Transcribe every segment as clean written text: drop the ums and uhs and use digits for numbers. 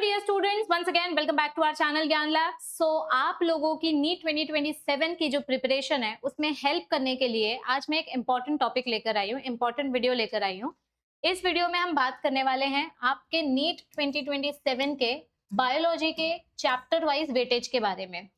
Dear students, once again welcome back to our channel Gyan lab. आप लोगों की NEET 2027 की जो प्रिपरेशन है उसमें हेल्प करने के लिए आज मैं एक इम्पॉर्टेंट टॉपिक लेकर आई हूँ, इम्पॉर्टेंट वीडियो लेकर आई हूँ। इस वीडियो में हम बात करने वाले हैं आपके नीट 2027 के बायोलॉजी के चैप्टर वाइज वेटेज के बारे में।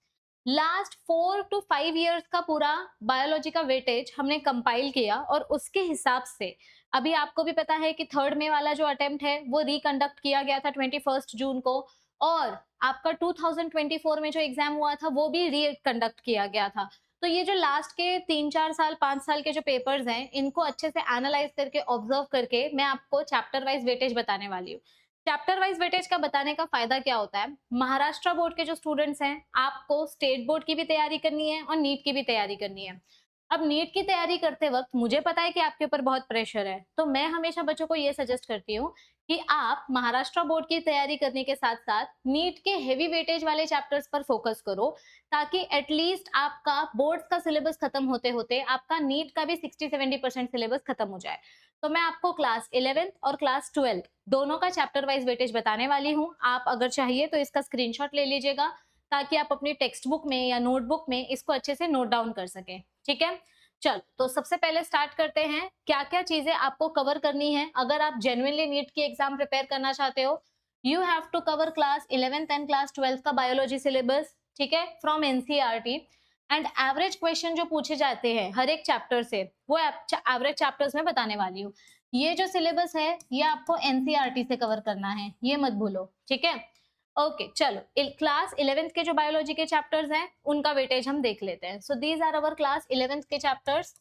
लास्ट 4 to 5 इयर्स का पूरा बायोलॉजी का वेटेज हमने कंपाइल किया और उसके हिसाब से अभी आपको भी पता है कि थर्ड में वाला जो अटेम्प्ट है वो रिकंडक्ट किया गया था 21 जून को, और आपका 2024 में जो एग्जाम हुआ था वो भी रिकंडक्ट किया गया था। तो ये जो लास्ट के 3-4 साल 5 साल के जो पेपर्स हैं इनको अच्छे से एनालाइज करके ऑब्जर्व करके मैं आपको चैप्टर वाइज वेटेज बताने वाली हूँ। चैप्टर वाइज वेटेज का बताने का फायदा क्या होता है, महाराष्ट्र बोर्ड के जो स्टूडेंट्स हैं आपको स्टेट बोर्ड की भी तैयारी करनी है और नीट की भी तैयारी करनी है। अब नीट की तैयारी करते वक्त मुझे पता है कि आपके ऊपर बहुत प्रेशर है, तो मैं हमेशा बच्चों को ये सजेस्ट करती हूँ कि आप महाराष्ट्र बोर्ड की तैयारी करने के साथ साथ नीट के हेवी वेटेज वाले चैप्टर्स पर फोकस करो, ताकि एटलीस्ट आपका बोर्ड्स का सिलेबस खत्म होते होते आपका नीट का भी 60-70% सिलेबस खत्म हो जाए। तो मैं आपको क्लास 11th और क्लास 12th दोनों का चैप्टर वाइज वेटेज बताने वाली हूँ। आप अगर चाहिए तो इसका स्क्रीनशॉट ले लीजिएगा ताकि आप अपनी टेक्स्ट बुक में या नोटबुक में इसको अच्छे से नोट डाउन कर सकें। ठीक है, चल तो सबसे पहले स्टार्ट करते हैं क्या क्या चीजें आपको कवर करनी है। अगर आप जेन्युइनली नीट की एग्जाम प्रिपेयर करना चाहते हो, you have to cover class 11th and class 12th का बायोलॉजी सिलेबस, ठीक है, from NCERT. And average question जो पूछे जाते हैं हर एक चैप्टर से वो एवरेज चैप्टर्स में बताने वाली हूँ। ये जो सिलेबस है ये आपको एनसीईआरटी से कवर करना है, ये मत भूलो। ठीक है, ओके चलो क्लास 11th के जो बायोलॉजी के चैप्टर्स हैं उनका वेटेज हम देख लेते हैं। So these are our class 11th के चैप्टर्स।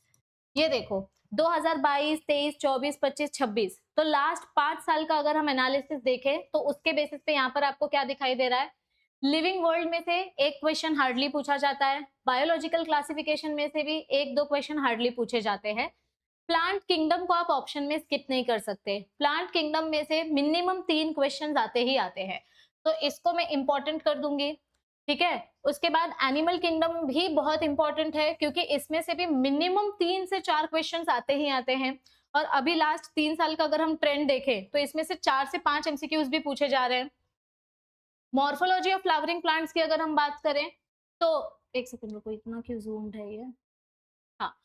ये देखो 2022, 23, 24, 25, 26, तो लास्ट 5 साल का अगर हम एनालिसिस देखें तो उसके बेसिस पे यहाँ पर आपको क्या दिखाई दे रहा है। लिविंग वर्ल्ड में से एक क्वेश्चन हार्डली पूछा जाता है, बायोलॉजिकल क्लासिफिकेशन में से भी 1-2 क्वेश्चन हार्डली पूछे जाते हैं। प्लांट किंगडम को आप ऑप्शन में स्किप नहीं कर सकते, प्लांट किंगडम में से मिनिमम 3 क्वेश्चन आते ही आते हैं, तो इसको मैं इंपॉर्टेंट कर दूंगी। ठीक है, उसके बाद एनिमल किंगडम भी बहुत इंपॉर्टेंट है क्योंकि इसमें से भी मिनिमम 3 से 4 क्वेश्चंस आते ही आते हैं। और अभी लास्ट 3 साल का अगर हम ट्रेंड देखें तो इसमें से 4 से 5 एमसीक्यूज भी पूछे जा रहे हैं। मॉर्फोलॉजी ऑफ फ्लावरिंग प्लांट्स की अगर हम बात करें तो एक सेकंड रुको, इतना क्यों zoomed है ये। हाँ,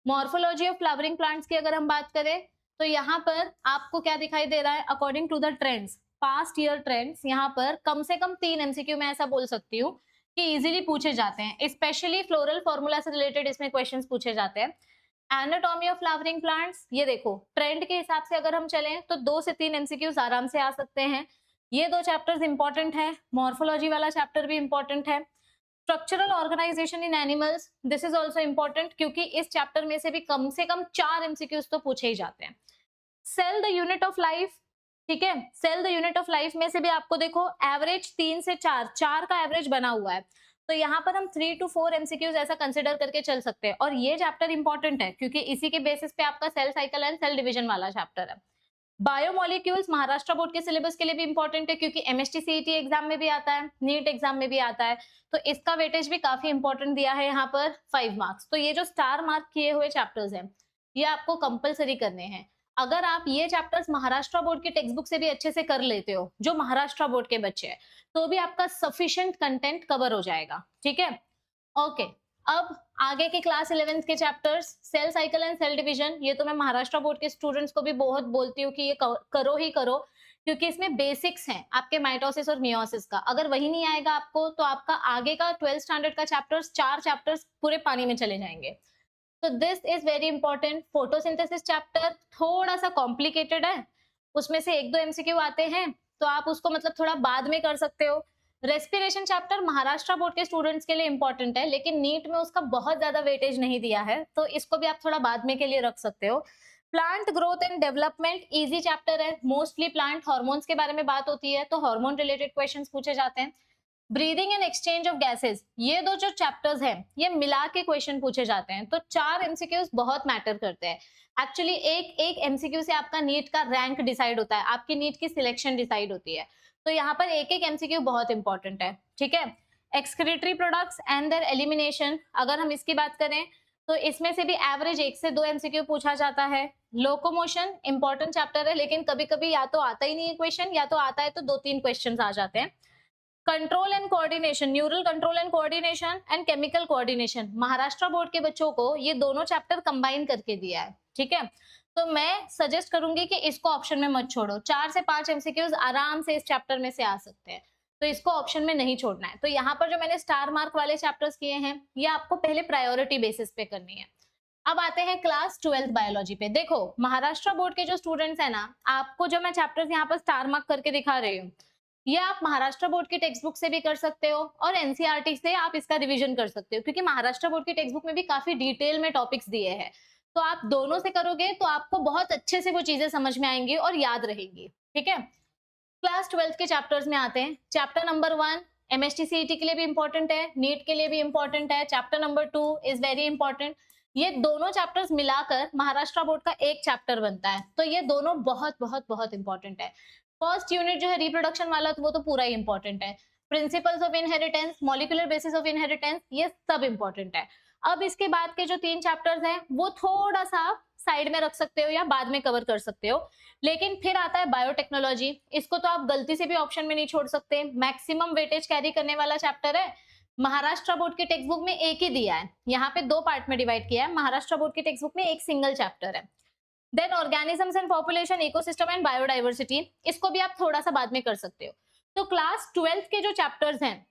मॉर्फोलॉजी ऑफ फ्लावरिंग प्लांट्स की अगर हम बात करें तो यहाँ पर आपको क्या दिखाई दे रहा है, according to the trends, past year trends, यहाँ पर कम से कम 3 एमसीक्यू मैं ऐसा बोल सकती हूँ कि इजीली पूछे जाते हैं। स्पेशली फ्लोरल फॉर्मूला से रिलेटेड इसमें क्वेश्चंस पूछे जाते हैं। एनाटॉमी ऑफ फ्लावरिंग प्लांट्स, ये देखो ट्रेंड के हिसाब से अगर हम चलें तो 2 से 3 एमसीक्यूज आराम से आ सकते हैं। ये 2 चैप्टर्स इंपॉर्टेंट है, मॉर्फोलॉजी वाला चैप्टर भी इंपॉर्टेंट है। Structural organisation in animals, this is also important क्योंकि इस चैप्टर में से भी कम से कम 4 एमसीक्यूज तो पूछे ही जाते हैं। Cell the unit of life, ठीक है, cell the unit of life में से भी आपको देखो एवरेज 3 से 4 का एवरेज बना हुआ है, तो यहाँ पर हम 3 to 4 एमसीक्यूज ऐसा कंसिडर करके चल सकते हैं। और ये चैप्टर इंपॉर्टेंट है क्योंकि इसी के बेसिस पे आपका cell cycle and cell division वाला चैप्टर है। बायोमोलिक्यूल्स महाराष्ट्र बोर्ड के सिलेबस के लिए भी इंपॉर्टेंट है क्योंकि एमएसटी सीईटी एग्जाम में भी आता है, नीट एग्जाम में भी आता है, तो इसका वेटेज भी काफी इंपॉर्टेंट दिया है यहाँ पर 5 मार्क्स। तो ये जो स्टार मार्क किए हुए चैप्टर्स हैं ये आपको कंपलसरी करने हैं। अगर आप ये चैप्टर्स महाराष्ट्र बोर्ड की टेक्स्ट बुक से भी अच्छे से कर लेते हो, जो महाराष्ट्र बोर्ड के बच्चे हैं, तो भी आपका सफिशिएंट कंटेंट कवर हो जाएगा। ठीक है, ओके, अब आगे के क्लास 11th के chapters, cell cycle and cell division, ये तो मैं महाराष्ट्र बोर्ड के स्टूडेंट्स को भी बहुत बोलती हूँ कि ये करो ही करो क्योंकि इसमें बेसिक्स हैं आपके माइटोसिस और मियोसिस का। अगर वही नहीं आएगा आपको तो आपका आगे का 12th स्टैंडर्ड का चैप्टर्स 4 चैप्टर्स पूरे पानी में चले जाएंगे। तो this is very important. Photosynthesis chapter थोड़ा सा कॉम्प्लिकेटेड है, उसमें से 1-2 एमसीक्यू आते हैं तो आप उसको मतलब थोड़ा बाद में कर सकते हो। रेस्पिरेशन चैप्टर महाराष्ट्र बोर्ड के स्टूडेंट्स के लिए इंपॉर्टेंट है लेकिन नीट में उसका बहुत ज्यादा वेटेज नहीं दिया है, तो इसको भी आप थोड़ा बाद में के लिए रख सकते हो। Plant growth and development easy chapter है, मोस्टली प्लांट हार्मोन्स के बारे में बात होती है तो हार्मोन रिलेटेड क्वेश्चंस पूछे जाते हैं। Breathing and exchange of gases, ये 2 जो चैप्टर्स हैं ये मिला के क्वेश्चन पूछे जाते हैं, तो 4 एमसीक्यूज बहुत मैटर करते हैं। एक्चुअली एक एमसीक्यू से आपका नीट का रैंक डिसाइड होता है, आपकी नीट की सिलेक्शन डिसाइड होती है, तो यहाँ पर एक एमसीक्यू बहुत इंपॉर्टेंट है। ठीक है, excretory products and there elimination, अगर हम इसकी बात करें तो इसमें से भी एवरेज 1 से 2 एमसीक्यू पूछा जाता है। लोकोमोशन इंपॉर्टेंट चैप्टर है, लेकिन कभी कभी या तो आता ही नहीं है क्वेश्चन, या तो आता है तो 2-3 क्वेश्चन आ जाते हैं। Control and coordination, neural control and coordination and chemical coordination, Maharashtra board के बच्चों को ये दोनों चैप्टर कंबाइन करके दिया है, ठीक है। तो मैं सजेस्ट करूंगी कि इसको ऑप्शन में मत छोड़ो, 4 से 5 एमसीक्यूज आराम से इस चैप्टर में से आ सकते हैं, तो इसको ऑप्शन में नहीं छोड़ना है। तो यहाँ पर जो मैंने स्टार मार्क वाले चैप्टर्स किए हैं, ये आपको पहले प्रायोरिटी बेसिस पे करनी है। अब आते हैं क्लास 12th बायोलॉजी पे। देखो महाराष्ट्र बोर्ड के जो स्टूडेंट्स है ना, आपको जो मैं चैप्टर्स यहाँ पर स्टार मार्क करके दिखा रही हूँ, ये आप महाराष्ट्र बोर्ड की टेक्स्ट बुक से भी कर सकते हो और एनसीईआरटी से आप इसका रिवीजन कर सकते हो, क्योंकि महाराष्ट्र बोर्ड की टेक्स्ट बुक में भी काफी डिटेल में टॉपिक्स दिए हैं। तो आप दोनों से करोगे तो आपको बहुत अच्छे से वो चीजें समझ में आएंगी और याद रहेंगी, ठीक है। क्लास 12th के चैप्टर्स में आते हैं। चैप्टर नंबर 1 एमएसटी सीईटी के लिए भी इंपॉर्टेंट है, नीट के लिए भी इंपॉर्टेंट है। Chapter number 2 is very important. ये दोनों चैप्टर्स मिलाकर महाराष्ट्र बोर्ड का एक चैप्टर बनता है, तो ये दोनों बहुत बहुत बहुत इंपॉर्टेंट है। फर्स्ट यूनिट जो है रिप्रोडक्शन वाला, तो वो तो पूरा ही इंपॉर्टेंट है। Principles of inheritance, molecular basis of inheritance, ये सब इंपॉर्टेंट है। अब इसके बाद के जो 3 चैप्टर्स हैं वो थोड़ा सा साइड में रख सकते हो या बाद में कवर कर सकते हो। लेकिन फिर आता है बायोटेक्नोलॉजी, इसको तो आप गलती से भी ऑप्शन में नहीं छोड़ सकते, मैक्सिमम वेटेज कैरी करने वाला चैप्टर है। महाराष्ट्र बोर्ड की टेक्स्ट बुक में एक ही दिया है, यहाँ पे 2 पार्ट में डिवाइड किया है। महाराष्ट्र बोर्ड की टेक्स्ट बुक में एक सिंगल चैप्टर है। Then organisms and population, ecosystem and biodiversity, इसको भी आप थोड़ा सा बाद में कर सकते हो। तो क्लास 12th के जो चैप्टर्स हैं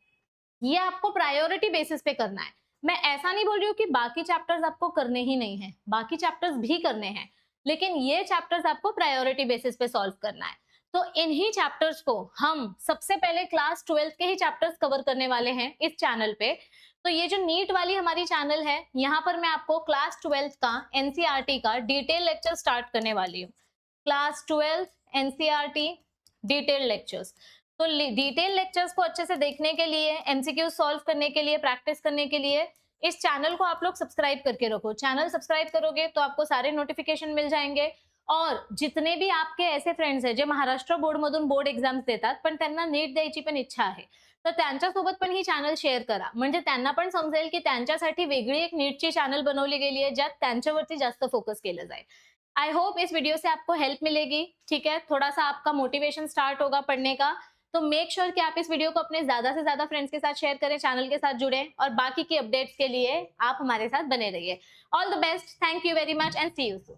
ये आपको प्रायोरिटी बेसिस पे करना है। मैं ऐसा नहीं बोल रही हूँ कि बाकी चैप्टर्स आपको करने ही नहीं है, बाकी चैप्टर्स भी करने हैं, लेकिन ये चैप्टर्स आपको प्रायोरिटी बेसिस पे सॉल्व करना है। तो इन्हीं चैप्टर्स को हम सबसे पहले क्लास 12th के ही चैप्टर्स कवर करने वाले हैं इस चैनल पे। तो ये जो नीट वाली हमारी चैनल है, यहाँ पर मैं आपको क्लास 12th का एनसीईआरटी का डिटेल लेक्चर स्टार्ट करने वाली हूँ। Class 12th NCERT detail lectures. तो डिटेल लेक्चर्स को अच्छे से देखने के लिए, एमसीक्यू सॉल्व करने के लिए, प्रैक्टिस करने के लिए इस चैनल को आप लोग सब्सक्राइब करके रखो। चैनल सब्सक्राइब करोगे तो आपको सारे नोटिफिकेशन मिल जाएंगे। और जितने भी आपके ऐसे फ्रेंड्स हैं जे महाराष्ट्र बोर्ड मधून बोर्ड एक्झाम्स देतात पण त्यांना नीट द्यायची पण इच्छा आहे, तर त्यांच्यासोबत पण ही चॅनल शेअर करा, म्हणजे त्यांना पण समजेल की त्यांच्यासाठी वेगळी एक नीटची चॅनल बनवली गेली आहे ज्यात त्यांच्यावरती जास्त फोकस केलं जाईल। आई होप इस वीडियो से आपको हेल्प मिलेगी, ठीक है, थोड़ा सा आपका मोटिवेशन स्टार्ट होगा पढ़ने का। तो मेक श्योर कि आप इस वीडियो को अपने ज्यादा से ज्यादा फ्रेंड्स के साथ शेयर करें, चैनल के साथ जुड़ें और बाकी की अपडेट्स के लिए आप हमारे साथ बने रहिए। All the best, thank you very much and see you soon.